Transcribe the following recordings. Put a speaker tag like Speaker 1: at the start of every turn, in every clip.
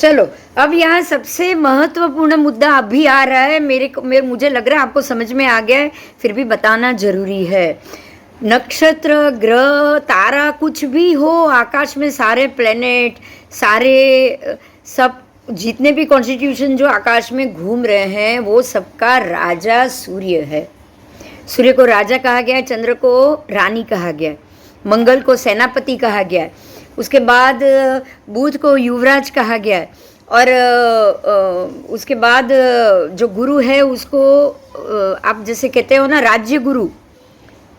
Speaker 1: चलो, अब यहाँ सबसे महत्वपूर्ण मुद्दा अभी आ रहा है। मुझे लग रहा है आपको समझ में आ गया है, फिर भी बताना जरूरी है। नक्षत्र, ग्रह, तारा, कुछ भी हो आकाश में, सारे प्लेनेट, सारे सब जितने भी कॉन्स्टिट्यूशन जो आकाश में घूम रहे हैं, वो सबका राजा सूर्य है। सूर्य को राजा कहा गया है, चंद्र को रानी कहा गया है, मंगल को सेनापति कहा गया है, उसके बाद बुध को युवराज कहा गया है, और उसके बाद जो गुरु है उसको आप जैसे कहते हो ना राज्य गुरु,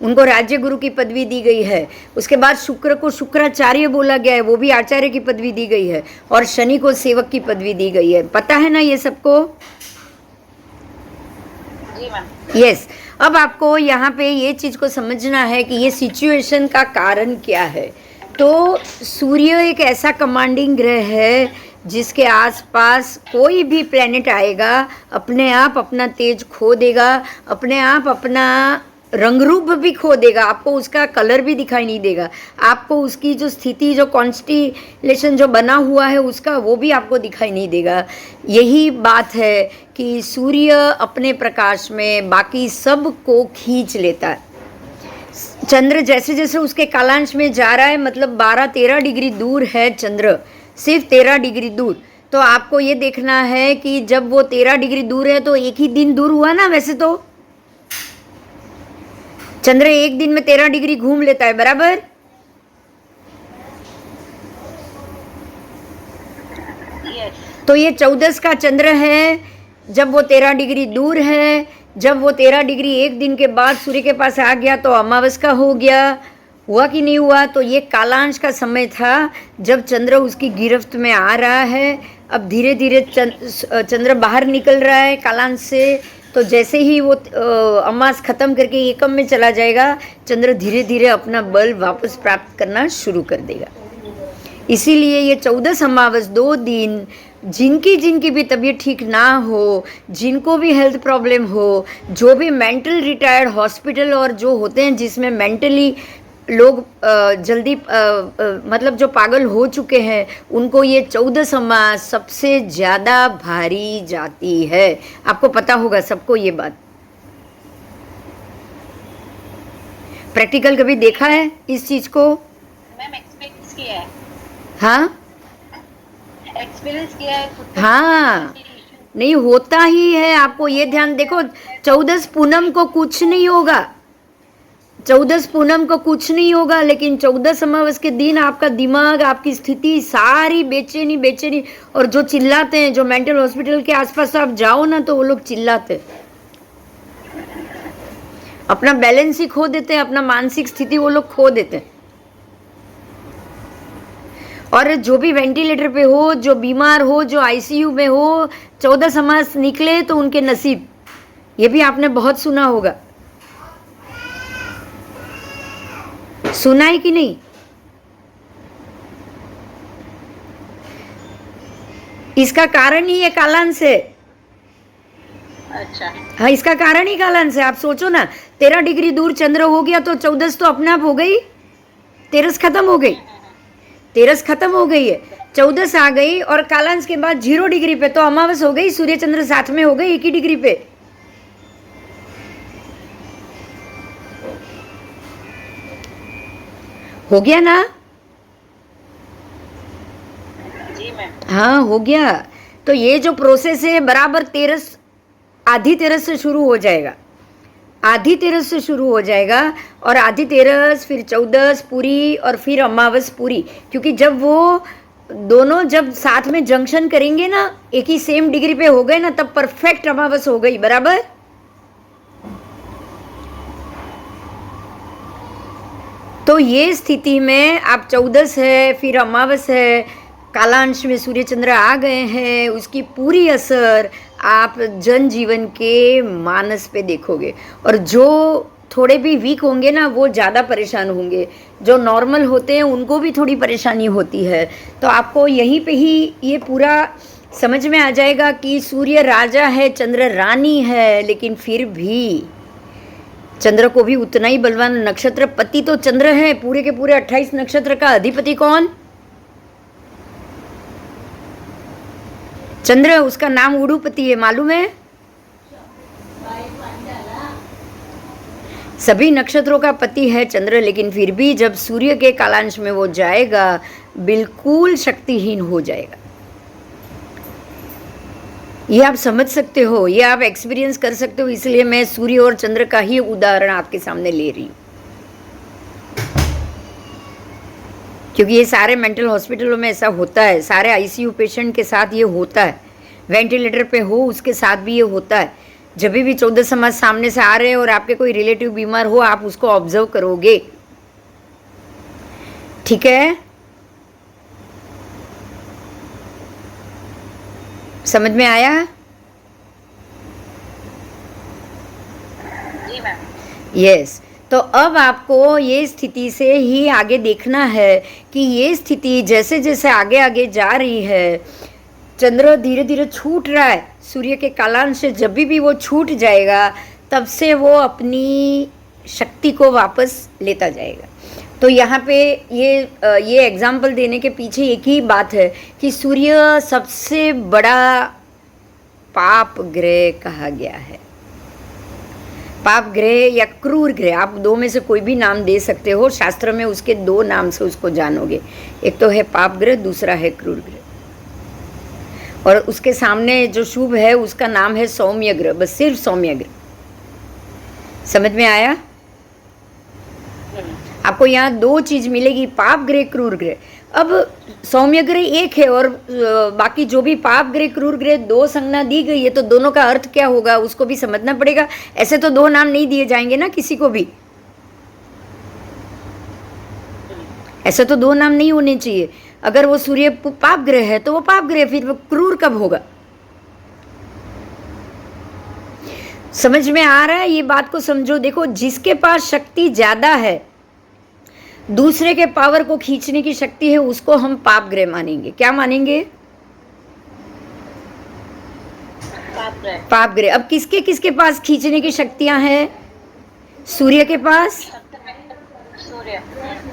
Speaker 1: उनको राज्य गुरु की पदवी दी गई है। उसके बाद शुक्र को शुक्राचार्य बोला गया है, वो भी आचार्य की पदवी दी गई है, और शनि को सेवक की पदवी दी गई है। पता है ना ये सबको?
Speaker 2: जी मैम।
Speaker 1: यस। अब आपको यहाँ पे ये चीज़ को समझना है कि ये सिचुएशन का कारण क्या है। तो सूर्य एक ऐसा कमांडिंग ग्रह है जिसके आसपास कोई भी प्लेनेट आएगा अपने आप अपना तेज खो देगा, अपने आप अपना रंग रूप भी खो देगा, आपको उसका कलर भी दिखाई नहीं देगा, आपको उसकी जो स्थिति, जो कॉन्स्टिलेशन जो बना हुआ है उसका, वो भी आपको दिखाई नहीं देगा। यही बात है कि सूर्य अपने प्रकाश में बाकी सब को खींच लेता है। चंद्र जैसे जैसे उसके कालांश में जा रहा है, मतलब 12-13 डिग्री दूर है चंद्र, सिर्फ 13 डिग्री दूर। तो आपको ये देखना है कि जब वो 13 डिग्री दूर है तो एक ही दिन दूर हुआ ना। वैसे तो चंद्र एक दिन में 13 डिग्री घूम लेता है, बराबर? तो ये 14 का चंद्र है, जब वो 13 डिग्री दूर है, जब वो 13 डिग्री एक दिन के बाद सूर्य के पास आ गया तो अमावस का हो गया। हुआ कि नहीं हुआ? तो ये कालांश का समय था जब चंद्र उसकी गिरफ्त में आ रहा है। अब धीरे धीरे चंद्र बाहर निकल रहा है कालांश से। तो जैसे ही वो अमास खत्म करके एकम में चला जाएगा, चंद्र धीरे धीरे अपना बल वापस प्राप्त करना शुरू कर देगा। इसीलिए ये 14 अमावस 2 दिन जिनकी भी तबीयत ठीक ना हो, जिनको भी हेल्थ प्रॉब्लम हो, जो भी मेंटल रिटायर्ड हॉस्पिटल और जो होते हैं जिसमें मेंटली लोग जल्दी मतलब जो पागल हो चुके हैं, उनको ये 14 अमावस सबसे ज़्यादा भारी जाती है। आपको पता होगा सबको ये बात। प्रैक्टिकल कभी देखा है इस चीज़ को?
Speaker 2: मैम एक्सपीरियंस किया है।
Speaker 1: हाँ,
Speaker 2: एक्सपीरियंस किया है।
Speaker 1: हाँ, नहीं होता ही है। आपको ये ध्यान देखो, 14 पूनम को कुछ नहीं होगा, 14 पूनम को कुछ नहीं होगा, लेकिन 14 अमावस के दिन आपका दिमाग, आपकी स्थिति सारी बेचैनी बेचैनी, और जो चिल्लाते हैं, जो मेंटल हॉस्पिटल के आसपास आप जाओ ना तो वो लोग चिल्लाते हैं, अपना बैलेंस ही खो देते हैं, अपना मानसिक स्थिति वो लोग खो देते हैं। और जो भी वेंटिलेटर पे हो, जो बीमार हो, जो आईसीयू में हो, 14 अमावस निकले तो उनके नसीब। ये भी आपने बहुत सुना होगा, सुना है कि नहीं? इसका कारण ही ये कालांश है।
Speaker 2: अच्छा।
Speaker 1: हाँ, इसका कारण ही कालांश है। आप सोचो ना, 13 डिग्री दूर चंद्र हो गया तो 14 तो अपने आप हो गई, 13 खत्म हो गई, 13 खत्म हो गई है, 14 आ गई, और कालांश के बाद 0 डिग्री पे तो अमावस हो गई, सूर्य चंद्र साथ में हो गई 1 ही डिग्री पे। हो गया ना?
Speaker 2: जी मैम।
Speaker 1: हाँ, हो गया। तो ये जो प्रोसेस है बराबर 13, आधी 13 से शुरू हो जाएगा, आधी 13 से शुरू हो जाएगा, और आधी 13 फिर 14 पूरी, और फिर अमावस पूरी। क्योंकि जब वो दोनों जब साथ में जंक्शन करेंगे ना, एक ही सेम डिग्री पे हो गए ना, तब परफेक्ट अमावस हो गई, बराबर? तो ये स्थिति में आप 14 है, फिर अमावस है, कालांश में सूर्य चंद्र आ गए हैं, उसकी पूरी असर आप जनजीवन के मानस पे देखोगे। और जो थोड़े भी वीक होंगे ना, वो ज़्यादा परेशान होंगे, जो नॉर्मल होते हैं उनको भी थोड़ी परेशानी होती है। तो आपको यहीं पे ही ये पूरा समझ में आ जाएगा कि सूर्य राजा है, चंद्र रानी है, लेकिन फिर भी चंद्र को भी उतना ही बलवान नक्षत्र पति तो चंद्र है। पूरे के पूरे 28 नक्षत्र का अधिपति कौन? चंद्र उसका नाम उड़ूपति है, मालूम है? सभी नक्षत्रों का पति है चंद्र, लेकिन फिर भी जब सूर्य के कालांश में वो जाएगा बिल्कुल शक्तिहीन हो जाएगा। ये आप समझ सकते हो, ये आप एक्सपीरियंस कर सकते हो, इसलिए मैं सूर्य और चंद्र का ही उदाहरण आपके सामने ले रही हूँ। क्योंकि ये सारे मेंटल हॉस्पिटलों में ऐसा होता है, सारे आईसीयू पेशेंट के साथ ये होता है, वेंटिलेटर पे हो उसके साथ भी ये होता है। जब भी 14 समाज सामने से आ रहे हैं और आपके कोई रिलेटिव बीमार हो, आप उसको ऑब्जर्व करोगे, ठीक है? समझ में आया?
Speaker 2: जी मैम।
Speaker 1: यस। तो अब आपको ये स्थिति से ही आगे देखना है कि ये स्थिति जैसे जैसे आगे आगे जा रही है, चंद्र धीरे धीरे छूट रहा है सूर्य के कालांश से। जब भी वो छूट जाएगा तब से वो अपनी शक्ति को वापस लेता जाएगा। तो यहाँ पे ये एग्जाम्पल देने के पीछे एक ही बात है कि सूर्य सबसे बड़ा पाप ग्रह कहा गया है। पाप ग्रह या क्रूर ग्रह, आप दो में से कोई भी नाम दे सकते हो। शास्त्र में उसके दो नाम से उसको जानोगे, एक तो है पाप ग्रह, दूसरा है क्रूर ग्रह। और उसके सामने जो शुभ है उसका नाम है सौम्य ग्रह, बस सिर्फ सौम्य ग्रह। समझ में आया? आपको यहाँ दो चीज मिलेगी, पाप ग्रह, क्रूर ग्रह। अब सौम्य ग्रह एक है और बाकी जो भी पाप ग्रह, क्रूर ग्रह दो संज्ञा दी गई है, तो दोनों का अर्थ क्या होगा उसको भी समझना पड़ेगा। ऐसे तो दो नाम नहीं दिए जाएंगे ना किसी को भी, ऐसे तो दो नाम नहीं होने चाहिए। अगर वो सूर्य पाप ग्रह है तो वो पाप ग्रह, फिर वो क्रूर कब होगा? समझ में आ रहा है? ये बात को समझो। देखो, जिसके पास शक्ति ज्यादा है, दूसरे के पावर को खींचने की शक्ति है, उसको हम पाप ग्रह मानेंगे। क्या मानेंगे? पाप ग्रह। अब किसके किसके पास खींचने की शक्तियां हैं? सूर्य के पास।
Speaker 2: सूर्य।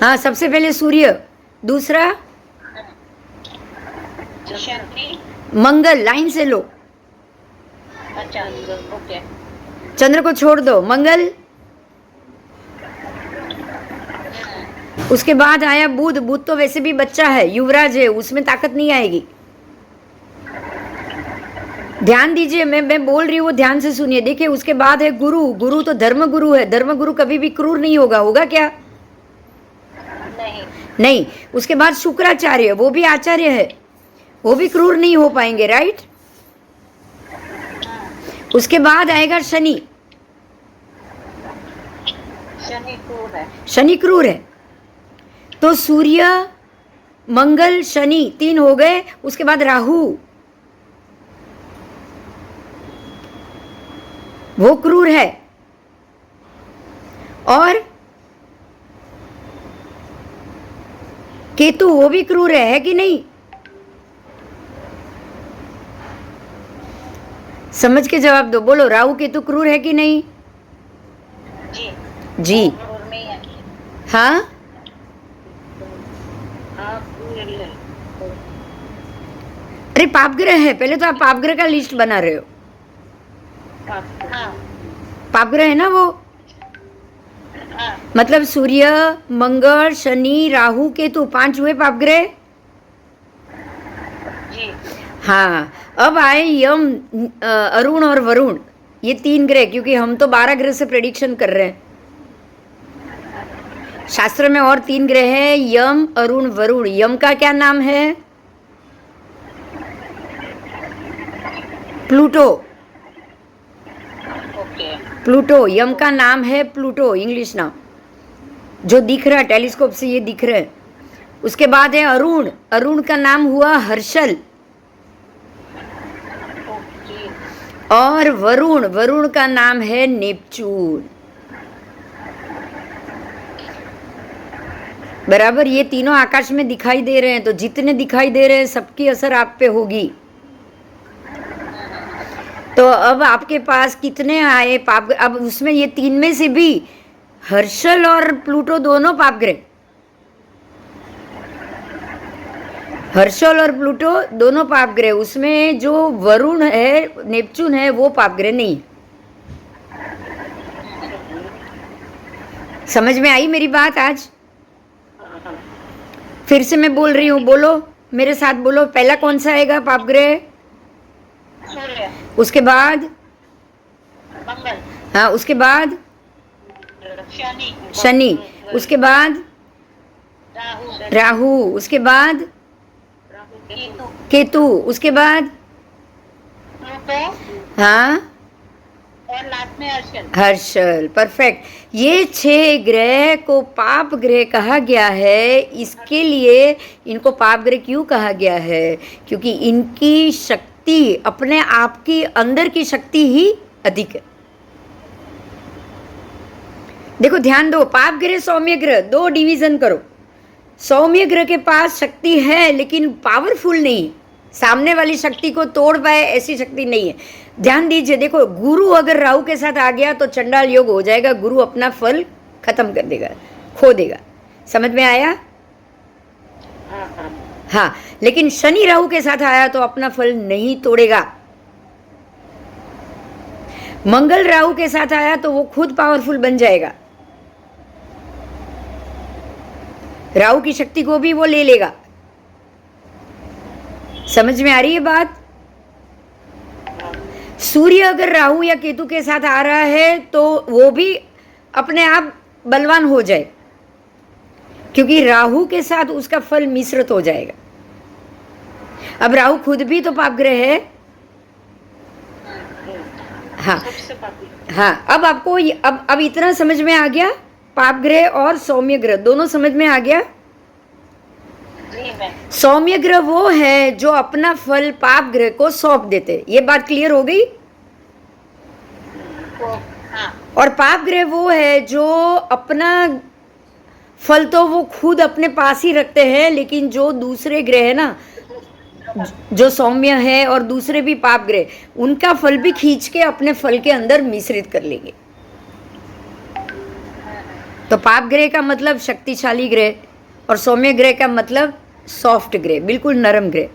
Speaker 1: हाँ, सबसे पहले सूर्य, दूसरा
Speaker 2: शनि।
Speaker 1: मंगल। लाइन से लो,
Speaker 2: अच्छा ओके।
Speaker 1: चंद्र को छोड़ दो, मंगल। उसके बाद आया बुध। बुध तो वैसे भी बच्चा है, युवराज है, उसमें ताकत नहीं आएगी। ध्यान दीजिए, मैं बोल रही हूँ, वो ध्यान से सुनिए। देखिए, उसके बाद है गुरु। गुरु तो धर्म गुरु है। धर्म गुरु कभी भी क्रूर नहीं होगा। होगा क्या? नहीं। उसके बाद शुक्राचार्य, वो भी आचार्य है, वो भी क्रूर नहीं हो पाएंगे, राइट? उसके बाद आएगा शनि।
Speaker 2: शनि क्रूर है।
Speaker 1: शनि क्रूर है। तो सूर्य, मंगल, शनि, तीन हो गए। उसके बाद राहु, वो क्रूर है। और केतु, वो भी क्रूर है कि नहीं? समझ के जवाब दो। बोलो, राहु केतु क्रूर है कि नहीं?
Speaker 2: जी
Speaker 1: जी।
Speaker 2: क्रूर में ही है।
Speaker 1: हाँ,
Speaker 2: हाँ क्रूर है।
Speaker 1: अरे पाप ग्रह है। पहले तो आप पाप ग्रह का लिस्ट बना रहे हो।
Speaker 2: हाँ
Speaker 1: पाप ग्रह है ना वो।
Speaker 2: हाँ
Speaker 1: मतलब सूर्य, मंगल, शनि, राहु, केतु, 5 हुए पाप ग्रह।
Speaker 2: जी।
Speaker 1: हाँ, अब आए यम, अरुण और वरुण, ये 3 ग्रह। क्योंकि हम तो 12 ग्रह से प्रेडिक्शन कर रहे हैं, शास्त्र में और 3 ग्रह हैं, यम, अरुण, वरुण। यम का क्या नाम है? प्लूटो।
Speaker 2: ओके।
Speaker 1: प्लूटो, यम का नाम है प्लूटो, इंग्लिश नाम, जो दिख रहा है टेलीस्कोप से, ये दिख रहा है। उसके बाद है अरुण। अरुण का नाम हुआ हर्षल। और वरुण, वरुण का नाम है नेपच्यून। बराबर, ये तीनों आकाश में दिखाई दे रहे हैं। तो जितने दिखाई दे रहे हैं सबकी असर आप पे होगी। तो अब आपके पास कितने आए पाप? अब उसमें ये 3 में से भी हर्षल और प्लूटो दोनों पाप ग्रह। हर्षल और प्लूटो दोनों पाप ग्रह, उसमें जो वरुण है, नेपच्यून है, वो पाप ग्रह नहीं है। समझ में आई मेरी बात आज? फिर से मैं बोल रही हूँ, बोलो मेरे साथ, बोलो। पहला कौन सा आएगा पाप ग्रह?
Speaker 2: सूर्य,
Speaker 1: उसके बाद?
Speaker 2: मंगल,
Speaker 1: हाँ, उसके बाद
Speaker 2: शनि,
Speaker 1: शनि, उसके बाद
Speaker 2: राहु,
Speaker 1: राहु, उसके बाद
Speaker 2: केतु,
Speaker 1: केतु, उसके बाद
Speaker 2: प्लूटो
Speaker 1: हाँ
Speaker 2: और लास्ट में हर्षल।
Speaker 1: हर्षल। परफेक्ट। ये 6 ग्रह को पाप ग्रह कहा गया है। इसके लिए इनको पाप ग्रह क्यों कहा गया है? क्योंकि इनकी शक्ति, अपने आप की अंदर की शक्ति ही अधिक है। देखो ध्यान दो, पाप ग्रह सौम्य ग्रह, 2 डिवीजन करो। सौम्य ग्रह के पास शक्ति है लेकिन पावरफुल नहीं, सामने वाली शक्ति को तोड़ पाए ऐसी शक्ति नहीं है। ध्यान दीजिए, देखो गुरु अगर राहु के साथ आ गया तो चंडाल योग हो जाएगा, गुरु अपना फल खत्म कर देगा, खो देगा। समझ में आया? हाँ, लेकिन शनि राहु के साथ आया तो अपना फल नहीं तोड़ेगा। मंगल राहु के साथ आया तो वो खुद पावरफुल बन जाएगा, राहु की शक्ति को भी वो ले लेगा। समझ में आ रही है बात? सूर्य अगर राहु या केतु के साथ आ रहा है तो वो भी अपने आप बलवान हो जाए, क्योंकि राहु के साथ उसका फल मिश्रित हो जाएगा। अब राहु खुद भी तो पाप ग्रह है। हाँ हाँ, अब आपको अब इतना समझ में आ गया, पाप ग्रह और सौम्य ग्रह दोनों समझ में आ गया। सौम्य ग्रह वो है जो अपना फल पाप ग्रह को सौंप देते, ये बात क्लियर हो गई?
Speaker 2: हाँ।
Speaker 1: और पाप ग्रह वो है जो अपना फल तो वो खुद अपने पास ही रखते हैं, लेकिन जो दूसरे ग्रह है ना, जो सौम्य है और दूसरे भी पाप ग्रह, उनका फल भी खींच के अपने फल के अंदर मिश्रित कर लेंगे। तो पाप ग्रह का मतलब शक्तिशाली ग्रह और सौम्य ग्रह का मतलब सॉफ्ट ग्रह, बिल्कुल नरम ग्रह।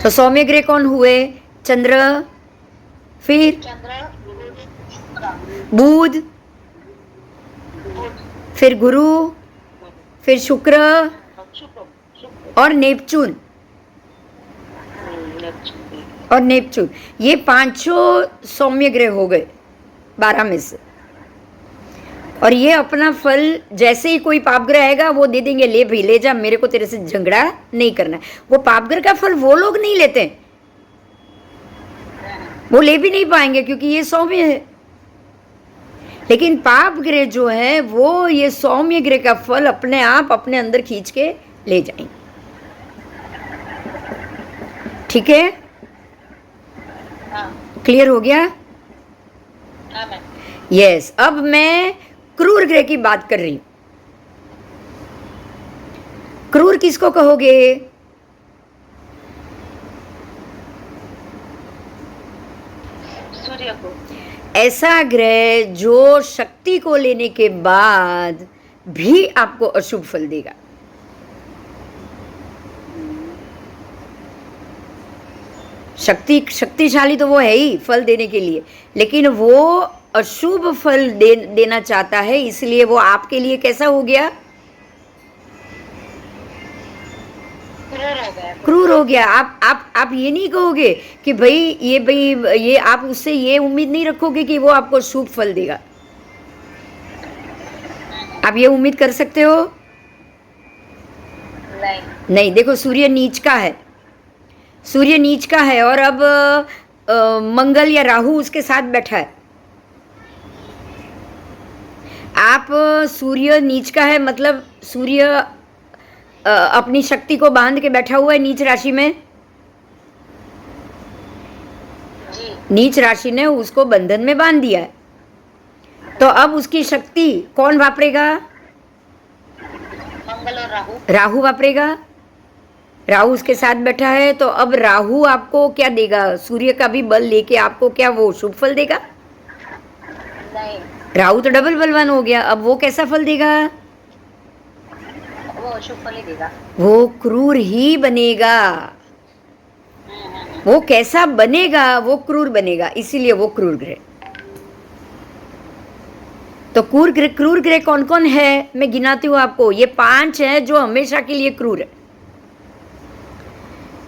Speaker 1: तो सौम्य ग्रह कौन हुए? चंद्र, फिर बुध, फिर गुरु, फिर शुक्र और नेपच्यून। और नेपच्यून, ये 5 सौम्य ग्रह हो गए 12 में से। और ये अपना फल जैसे ही कोई पापग्रह आएगा वो दे देंगे, ले भाई ले जा, मेरे को तेरे से झगड़ा नहीं करना है। वो पापग्रह का फल वो लोग नहीं लेते, वो ले भी नहीं पाएंगे क्योंकि ये सौम्य है। लेकिन पाप ग्रह जो है वो ये सौम्य ग्रह का फल अपने आप अपने अंदर खींच के ले जाएंगे। ठीक है? क्लियर हो गया? यस। अब मैं क्रूर ग्रह की बात कर रही हूं। क्रूर किसको कहोगे?
Speaker 2: सूर्य को।
Speaker 1: ऐसा ग्रह जो शक्ति को लेने के बाद भी आपको अशुभ फल देगा। शक्तिशाली तो वो है ही फल देने के लिए, लेकिन वो अशुभ फल देना चाहता है, इसलिए वो आपके लिए कैसा हो गया? क्रूर हो गया। आप ये नहीं कहोगे कि भाई ये आप उससे ये उम्मीद नहीं रखोगे कि वो आपको शुभ फल देगा। आप ये उम्मीद कर सकते हो? नहीं। देखो सूर्य नीच का है, सूर्य नीच का है और अब मंगल या राहु उसके साथ बैठा है। आप सूर्य नीच का है मतलब सूर्य अपनी शक्ति को बांध के बैठा हुआ है नीच राशि में। नीच राशि ने उसको बंधन में बांध दिया है, तो अब उसकी शक्ति कौन वापरेगा?
Speaker 2: मंगल और राहु।
Speaker 1: राहु वापरेगा। राहु उसके साथ बैठा है, तो अब राहु आपको क्या देगा? सूर्य का भी बल लेके आपको क्या वो शुभ फल देगा?
Speaker 2: नहीं।
Speaker 1: राहु तो डबल बलवान हो गया, अब वो कैसा फल देगा?
Speaker 2: वो अशुभ फल ही देगा।
Speaker 1: वो क्रूर ही बनेगा। वो कैसा बनेगा? वो क्रूर बनेगा, इसीलिए वो क्रूर ग्रह। तो क्रूर ग्रह कौन कौन है? मैं गिनाती हूं आपको। ये 5 हैं जो हमेशा के लिए क्रूर है।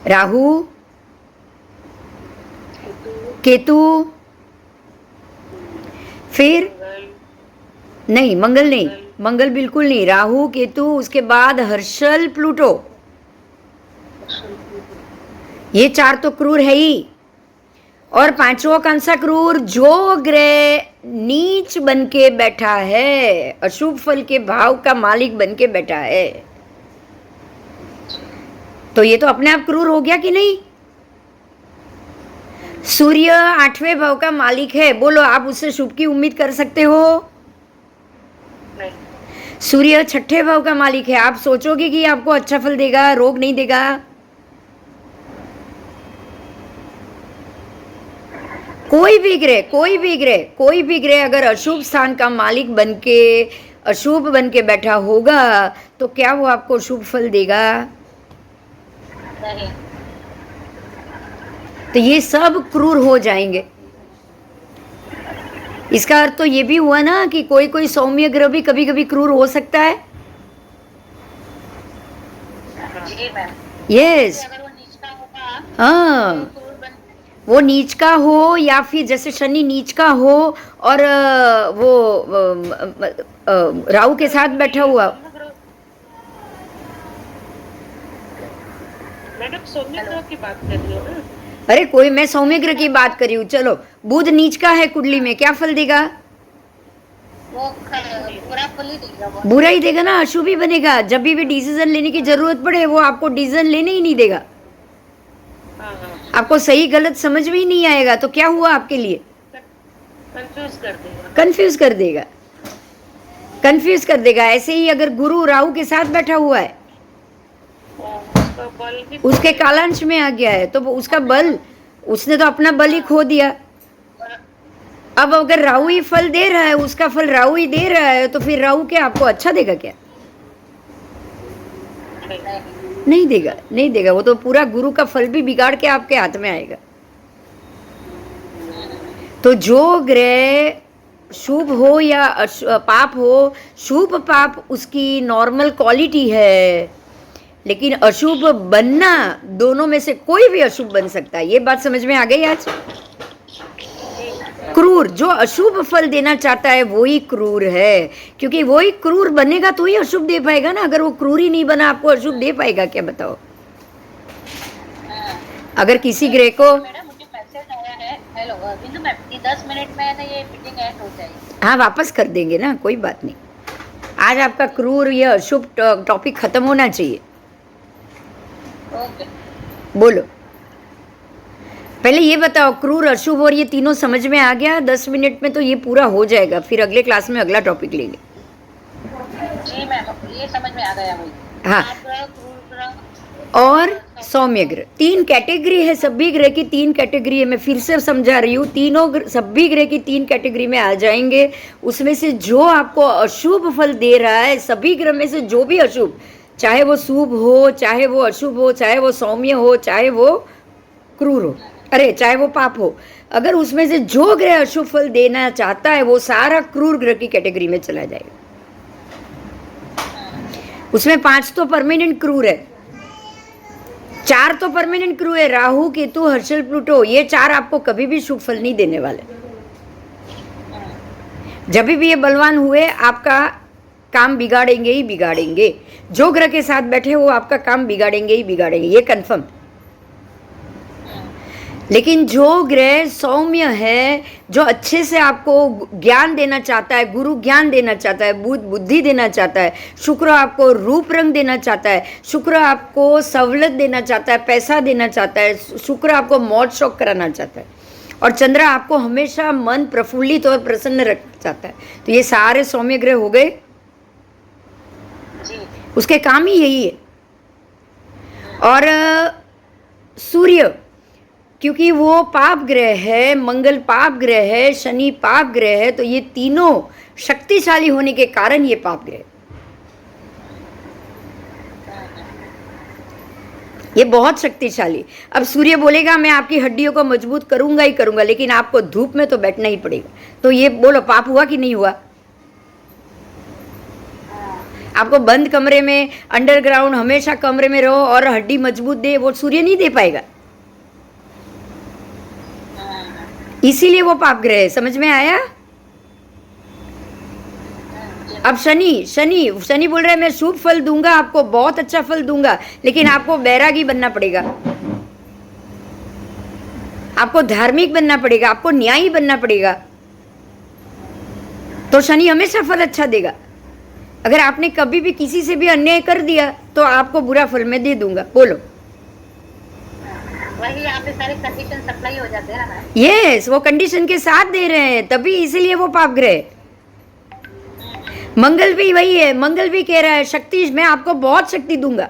Speaker 1: राहु, केतु, फिर नहीं, मंगल नहीं, मंगल बिल्कुल नहीं। राहु, केतु, उसके बाद हर्षल, प्लूटो, ये 4 तो क्रूर है ही। और 5वां कौन सा क्रूर? जो ग्रह नीच बन के बैठा है, अशुभ फल के भाव का मालिक बन के बैठा है, तो ये तो अपने आप क्रूर हो गया कि नहीं? सूर्य 8वें भाव का मालिक है, बोलो आप उससे शुभ की उम्मीद कर सकते हो?
Speaker 2: नहीं।
Speaker 1: सूर्य 6ठे भाव का मालिक है, आप सोचोगे कि आपको अच्छा फल देगा, रोग नहीं देगा? कोई भी ग्रह अगर अशुभ स्थान का मालिक बनके अशुभ बन के बैठा होगा तो क्या वो आपको शुभ फल देगा?
Speaker 2: नहीं।
Speaker 1: तो ये सब क्रूर हो जाएंगे। इसका अर्थ तो ये भी हुआ ना कि कोई कोई सौम्य ग्रह भी कभी कभी क्रूर हो सकता है।
Speaker 2: जी मैम।
Speaker 1: यस।
Speaker 2: अगर वो नीच का होगा
Speaker 1: हाँ,
Speaker 2: तो क्रूर बन
Speaker 1: वो नीच का हो या फिर जैसे शनि नीच का हो और राहु के साथ बैठा हुआ।
Speaker 3: मैडम सौम्य ग्रह की बात कर रही हो ना?
Speaker 1: अरे कोई, मैं सौम्य ग्रह की बात कर रही हूँ। चलो, बुध नीच का है कुंडली में, क्या फल देगा?
Speaker 2: वो बुरा फल ही देगा वो।
Speaker 1: बुरा ही देगा ना, अशुभ ही बनेगा। जब भी डिसीजन लेने की जरूरत पड़े वो आपको डिसीजन लेने ही नहीं देगा।
Speaker 3: हाँ हाँ,
Speaker 1: आपको सही गलत समझ में ही नहीं आएगा, तो क्या हुआ आपके लिए?
Speaker 3: कंफ्यूज कर देगा।
Speaker 1: कंफ्यूज कर देगा। ऐसे ही अगर गुरु राहु के साथ बैठा हुआ है,
Speaker 3: उसका बल भी
Speaker 1: उसके कालांश में आ गया है, तो वो उसका बल, उसने तो अपना बल ही खो दिया। अब अगर राहु ही फल दे रहा है, उसका फल राहु ही दे रहा है, तो फिर राहु क्या आपको अच्छा देगा क्या? नहीं देगा। वो तो पूरा गुरु का फल भी बिगाड़ के आपके हाथ में आएगा। तो जो ग्रह शुभ हो या पाप हो, शुभ पाप उसकी नॉर्मल क्वालिटी है, लेकिन अशुभ बनना, दोनों में से कोई भी अशुभ बन सकता है। ये बात समझ में आ गई आज? क्रूर, जो अशुभ फल देना चाहता है वो ही क्रूर है, क्योंकि वो ही क्रूर बनेगा तो ही अशुभ दे पाएगा ना। अगर वो क्रूर ही नहीं बना, आपको अशुभ दे पाएगा क्या, बताओ? अगर किसी ग्रह को,
Speaker 2: मैडम मुझे मैसेज आया है। हेलो बिंदु मैम, 10 मिनट में ना ये मीटिंग एंड हो जाएगी।
Speaker 1: हाँ, वापस कर देंगे ना, कोई बात नहीं। आज आपका क्रूर या अशुभ टॉपिक खत्म होना चाहिए।
Speaker 2: ओके।
Speaker 1: बोलो, पहले ये बताओ, क्रूर, अशुभ और ये तीनों समझ में आ गया? 10 मिनट में तो ये पूरा हो जाएगा, फिर अगले क्लास में अगला टॉपिक लेंगे।
Speaker 2: जी मैम, ये समझ में आ गया मुझे।
Speaker 1: हाँ।
Speaker 2: पाप ग्रह, क्रूर ग्रह
Speaker 1: और सौम्य ग्रह, 3 कैटेगरी है। सभी ग्रह की 3 कैटेगरी है। मैं फिर से समझा रही हूँ, सभी ग्रह की 3 कैटेगरी में आ जाएंगे। उसमें से जो आपको अशुभ फल दे रहा है, सभी ग्रह में से जो भी अशुभ, चाहे वो शुभ हो, चाहे वो अशुभ हो, चाहे वो सौम्य हो, चाहे वो क्रूर हो, अरे चाहे वो पाप हो, अगर उसमें से जो ग्रह अशुभ फल देना चाहता है वो सारा क्रूर ग्रह की कैटेगरी में चला जाएगा। उसमें 5 तो परमानेंट क्रूर है, 4 तो परमानेंट क्रूर है। राहु, केतु, हर्षल, प्लूटो, ये 4 आपको कभी भी शुभ फल नहीं देने वाले। जब भी ये बलवान हुए, आपका काम बिगाड़ेंगे ही बिगाड़ेंगे। जो ग्रह के साथ बैठे वो आपका काम बिगाड़ेंगे ही बिगाड़ेंगे, ये कंफर्म। लेकिन जो ग्रह सौम्य है, जो अच्छे से आपको ज्ञान देना चाहता है, गुरु ज्ञान देना चाहता है, बुद्धि देना चाहता है, शुक्र आपको रूप रंग देना चाहता है, शुक्र आपको सवलत देना चाहता है, पैसा देना चाहता है, शुक्र आपको मौज शौक कराना चाहता है, और चंद्र आपको हमेशा मन प्रफुल्लित और प्रसन्न रखना चाहता है। तो ये सारे सौम्य ग्रह हो गए। उसके काम ही यही है। और सूर्य, क्योंकि वो पाप ग्रह है, मंगल पाप ग्रह है, शनि पाप ग्रह है, तो ये तीनों शक्तिशाली होने के कारण ये पाप ग्रह। ये बहुत शक्तिशाली। अब सूर्य बोलेगा मैं आपकी हड्डियों को मजबूत करूंगा ही करूंगा, लेकिन आपको धूप में तो बैठना ही पड़ेगा। तो ये बोलो पाप हुआ कि नहीं हुआ? आपको बंद कमरे में अंडरग्राउंड हमेशा कमरे में रहो और हड्डी मजबूत दे, वो सूर्य नहीं दे पाएगा। इसीलिए वो पाप ग्रह है। समझ में आया? अब शनि शनि शनि बोल रहा है मैं शुभ फल दूंगा आपको, बहुत अच्छा फल दूंगा, लेकिन आपको बैरागी बनना पड़ेगा, आपको धार्मिक बनना पड़ेगा, आपको न्यायी बनना पड़ेगा, तो शनि हमेशा फल अच्छा देगा। अगर आपने कभी भी किसी से भी अन्याय कर दिया तो आपको बुरा फल मैं दे दूंगा। बोलो।
Speaker 2: वही यहाँ पे सारे कंडीशन सप्लाई हो जाते हैं ना।
Speaker 1: यस, वो कंडीशन के साथ दे रहे हैं, तभी इसीलिए वो पाप ग्रह है। मंगल भी वही है, मंगल भी कह रहा है शक्ति, मैं आपको बहुत शक्ति दूंगा,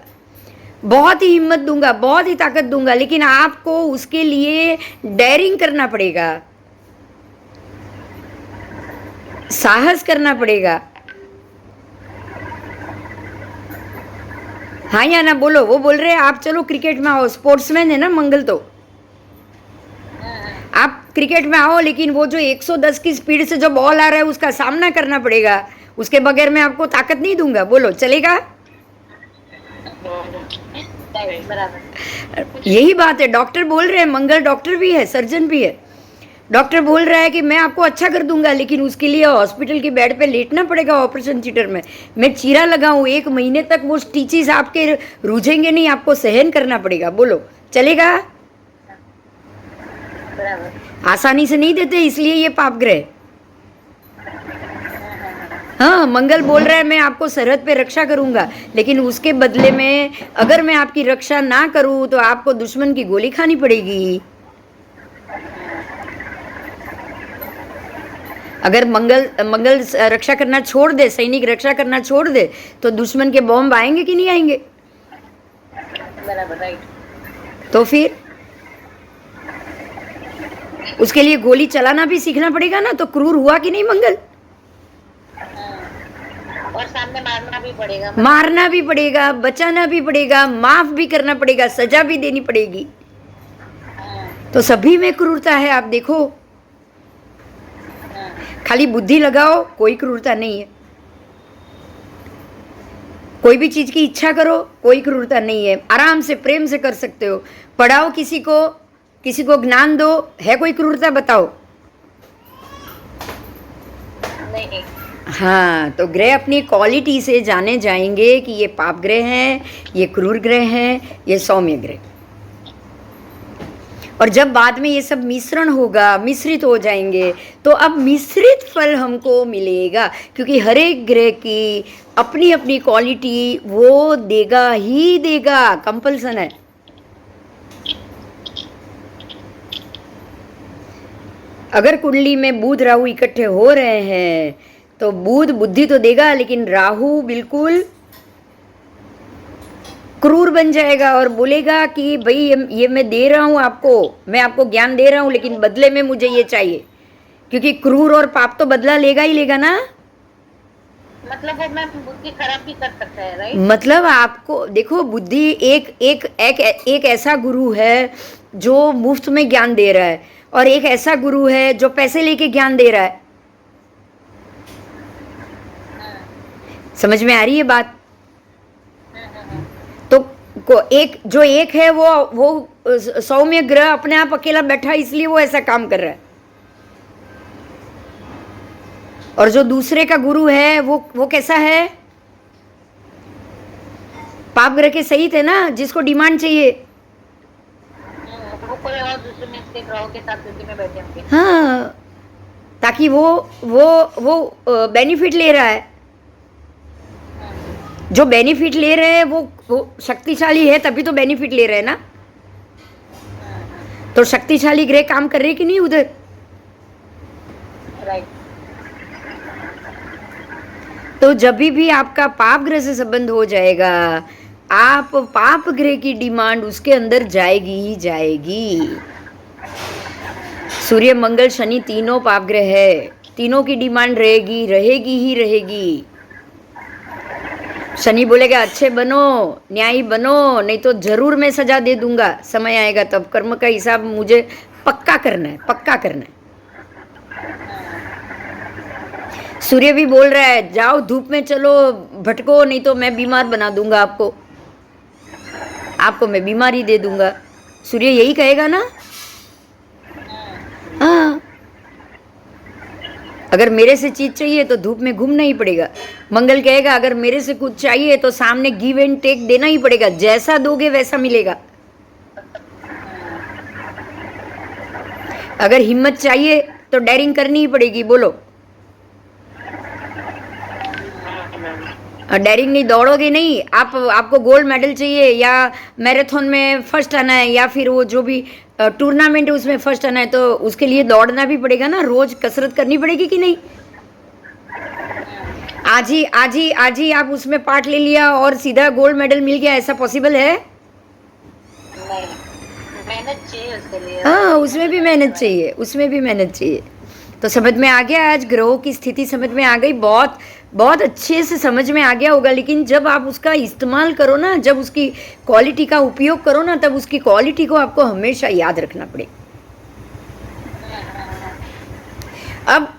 Speaker 1: बहुत ही हिम्मत दूंगा, बहुत ही ताकत दूंगा, लेकिन आपको उसके लिए डेयरिंग करना पड़ेगा, साहस करना पड़ेगा। हाँ या ना बोलो। वो बोल रहे हैं आप चलो क्रिकेट में आओ, स्पोर्ट्समैन है ना मंगल, तो आप क्रिकेट में आओ, लेकिन वो जो 110 की स्पीड से जो बॉल आ रहा है उसका सामना करना पड़ेगा, उसके बगैर मैं आपको ताकत नहीं दूंगा। बोलो चलेगा?
Speaker 2: बराबर।
Speaker 1: यही बात है। डॉक्टर बोल रहे हैं, मंगल डॉक्टर भी है, सर्जन भी है। डॉक्टर बोल रहा है कि मैं आपको अच्छा कर दूंगा, लेकिन उसके लिए हॉस्पिटल के बेड पे लेटना पड़ेगा, ऑपरेशन थिएटर में मैं चीरा लगाऊं 1 महीने तक, वो स्टिचेस आपके रूझेंगे नहीं, आपको सहन करना पड़ेगा। बोलो चलेगा?
Speaker 2: बराबर।
Speaker 1: आसानी से नहीं देते, इसलिए ये पाप ग्रह। हाँ, मंगल बोल रहा है मैं आपको सरहद पे रक्षा करूंगा, लेकिन उसके बदले में अगर मैं आपकी रक्षा ना करूं तो आपको दुश्मन की गोली खानी पड़ेगी। अगर मंगल रक्षा करना छोड़ दे, सैनिक रक्षा करना छोड़ दे, तो दुश्मन के बॉम्ब आएंगे कि नहीं आएंगे?
Speaker 2: बराबर, राइट।
Speaker 1: तो फिर उसके लिए गोली चलाना भी सीखना पड़ेगा ना। तो क्रूर हुआ कि नहीं मंगल?
Speaker 2: और सामने मारना भी पड़ेगा।
Speaker 1: मारना भी पड़ेगा, बचाना भी पड़ेगा, माफ भी करना पड़ेगा, सजा भी देनी पड़ेगी। तो सभी में क्रूरता है। आप देखो, खाली बुद्धि लगाओ, कोई क्रूरता नहीं है। कोई भी चीज की इच्छा करो, कोई क्रूरता नहीं है। आराम से प्रेम से कर सकते हो। पढ़ाओ किसी को ज्ञान दो, है कोई क्रूरता? बताओ।
Speaker 2: नहीं।
Speaker 1: हाँ, तो ग्रह अपनी क्वालिटी से जाने जाएंगे कि ये पाप ग्रह हैं, ये क्रूर ग्रह हैं, ये सौम्य ग्रह। और जब बाद में ये सब मिश्रण होगा, मिश्रित हो जाएंगे, तो अब मिश्रित फल हमको मिलेगा, क्योंकि हर एक ग्रह की अपनी अपनी क्वालिटी वो देगा ही देगा, कंपल्सन है। अगर कुंडली में बुध राहु इकट्ठे हो रहे हैं तो बुध बुद्धि तो देगा, लेकिन राहु बिल्कुल क्रूर बन जाएगा और बोलेगा कि भाई ये मैं दे रहा हूँ आपको, मैं आपको ज्ञान दे रहा हूँ, लेकिन बदले में मुझे ये चाहिए। क्योंकि क्रूर और पाप तो बदला लेगा ही लेगा ना।
Speaker 2: मतलब वो मैं बुद्धि खराब भी कर सकता है, राइट?
Speaker 1: मतलब आपको देखो, बुद्धि एक ऐसा गुरु है जो मुफ्त में ज्ञान दे रहा है, और एक ऐसा गुरु है जो पैसे लेके ज्ञान दे रहा है। समझ में आ रही है बात? तो एक है वो सौम्य ग्रह अपने आप अकेला बैठा, इसलिए वो ऐसा काम कर रहा है। और जो दूसरे का गुरु है वो कैसा है? पाप ग्रह के सही थे ना, जिसको डिमांड चाहिए।
Speaker 2: वो कोई और दूसरे में इसके ग्रहों के साथ युति में बैठे होंगे।
Speaker 1: हाँ, ताकि वो बेनिफिट ले रहा है। जो बेनिफिट ले रहे हैं वो शक्तिशाली है, तभी तो बेनिफिट ले रहे हैं ना। तो शक्तिशाली ग्रह काम कर रहे कि नहीं उधर?
Speaker 2: राइट।
Speaker 1: तो जब भी आपका पाप ग्रह से संबंध हो जाएगा, आप पाप ग्रह की डिमांड उसके अंदर जाएगी ही जाएगी। सूर्य मंगल शनि तीनों पाप ग्रह है, तीनों की डिमांड रहेगी ही रहेगी। शनि बोलेगा अच्छे बनो, न्यायी बनो, नहीं तो जरूर मैं सजा दे दूंगा, समय आएगा तब। कर्म का हिसाब मुझे पक्का करना है, पक्का करना है। सूर्य भी बोल रहा है जाओ धूप में चलो, भटको, नहीं तो मैं बीमार बना दूंगा आपको, आपको मैं बीमारी दे दूंगा। सूर्य यही कहेगा ना? हाँ, अगर मेरे से चीज चाहिए तो धूप में घूमना ही पड़ेगा। मंगल कहेगा अगर मेरे से कुछ चाहिए तो सामने गिव एंड टेक देना ही पड़ेगा, जैसा दोगे वैसा मिलेगा। अगर हिम्मत चाहिए तो डेयरिंग करनी ही पड़ेगी, बोलो। डेयरिंग नहीं, दौड़ोगे नहीं आप, आपको गोल्ड मेडल चाहिए या मैराथन में फर्स्ट आना है या फिर वो जो भी टूर्नामेंट है उसमें फर्स्ट आना है, तो उसके लिए दौड़ना भी पड़ेगा ना, रोज कसरत करनी पड़ेगी कि नहीं? आज ही आप उसमें पार्ट ले लिया और सीधा गोल्ड मेडल मिल गया, ऐसा पॉसिबल है?
Speaker 2: नहीं, मेहनत चाहिए उसके लिए।
Speaker 1: हाँ, उसमें भी मेहनत चाहिए, उसमें भी मेहनत चाहिए। तो समझ में आ गया, आज ग्रहों की स्थिति समझ में आ गई, बहुत बहुत अच्छे से समझ में आ गया होगा। लेकिन जब आप उसका इस्तेमाल करो ना, जब उसकी क्वालिटी का उपयोग करो ना, तब उसकी क्वालिटी को आपको हमेशा याद रखना पड़ेगा।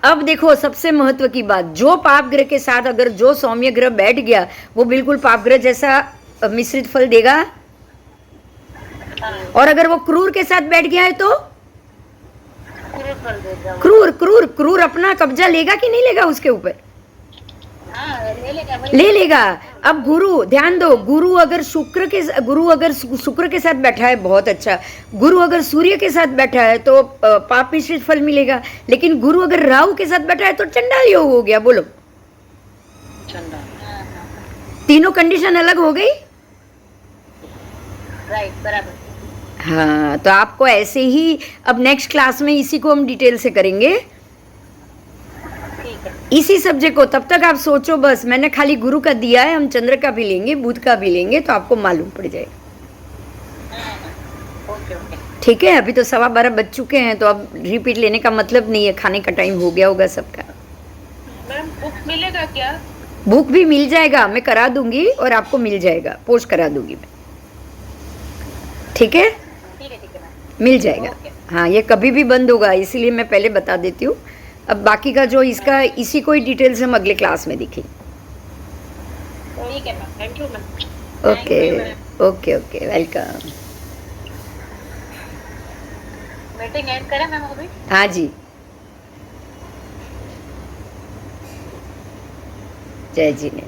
Speaker 1: अब देखो सबसे महत्व की बात, जो पाप ग्रह के साथ अगर जो सौम्य ग्रह बैठ गया वो बिल्कुल पाप ग्रह जैसा मिश्रित फल देगा, और अगर वो क्रूर के साथ बैठ गया है तो क्रूर क्रूर क्रूर अपना कब्जा लेगा कि नहीं लेगा उसके ऊपर? ले लेगा। अब गुरु, ध्यान दो, गुरु अगर शुक्र के साथ बैठा है बहुत अच्छा, गुरु अगर सूर्य के साथ बैठा है तो पाप मिश्रित फल मिलेगा, लेकिन गुरु अगर राहु के साथ बैठा है तो चंडाल योग हो गया, बोलो। तीनों कंडीशन अलग हो गई।
Speaker 2: राइट, बराबर।
Speaker 1: हाँ, तो आपको ऐसे ही अब नेक्स्ट क्लास में इसी को हम डिटेल से करेंगे,
Speaker 2: ठीक है।
Speaker 1: इसी सब्जेक्ट को। तब तक आप सोचो बस, मैंने खाली गुरु का दिया है, हम चंद्र का भी लेंगे, बुध का भी लेंगे, तो आपको मालूम पड़ जाएगा।
Speaker 2: ओके ओके,
Speaker 1: ठीक है, अभी तो 12:15 बज चुके हैं, तो अब रिपीट लेने का मतलब नहीं है, खाने का टाइम हो गया होगा सबका।
Speaker 3: मैम बुक मिलेगा क्या?
Speaker 1: बुक भी मिल जाएगा, मैं करा दूंगी और आपको मिल जाएगा, पोस्ट करा दूंगी मैं। ठीक है,
Speaker 2: ठीक है मैम,
Speaker 1: मिल जाएगा। हाँ, ये कभी भी बंद होगा, इसीलिए मैं पहले बता देती हूँ। अब बाकी का जो इसका, इसी को ही डिटेल्स हम अगले क्लास में देखेंगे।
Speaker 2: ठीक है ma'am,
Speaker 3: thank you ma'am.
Speaker 1: Okay okay okay, welcome.
Speaker 2: Meeting and करें मैम अभी?
Speaker 1: हाँ जी, जय जी ने।